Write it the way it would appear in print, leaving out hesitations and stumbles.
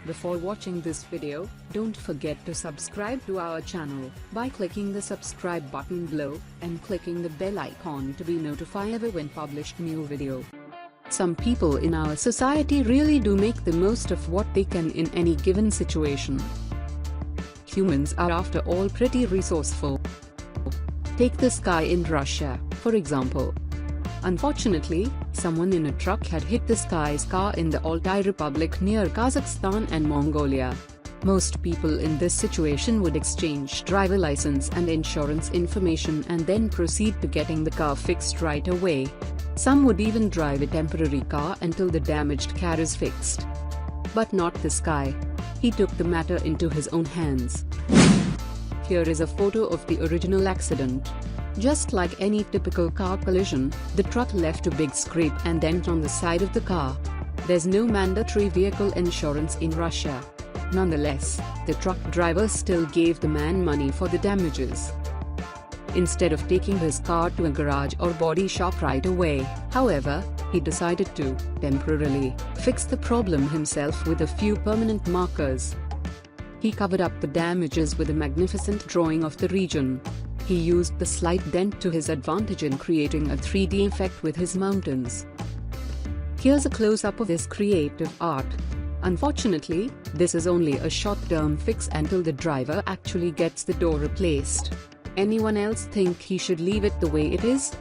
Before watching this video, don't forget to subscribe to our channel by clicking the subscribe button below and clicking the bell icon to be notified when published new video. Some people in our society really do make the most of what they can in any given situation. Humans are after all pretty resourceful. Take this guy in Russia, for example. Unfortunately, someone in a truck had hit this guy's car in the Altai Republic near Kazakhstan and Mongolia. Most people in this situation would exchange driver license and insurance information and then proceed to getting the car fixed right away. Some would even drive a temporary car until the damaged car is fixed. But not this guy. He took the matter into his own hands. Here is a photo of the original accident. Just like any typical car collision, the truck left a big scrape and dent on the side of the car. There's no mandatory vehicle insurance in Russia. Nonetheless, the truck driver still gave the man money for the damages. Instead of taking his car to a garage or body shop right away, however, he decided to, temporarily, fix the problem himself with a few permanent markers. He covered up the damages with a magnificent drawing of the region. He used the slight dent to his advantage in creating a 3D effect with his mountains. Here's a close-up of his creative art. Unfortunately, this is only a short-term fix until the driver actually gets the door replaced. Anyone else think he should leave it the way it is?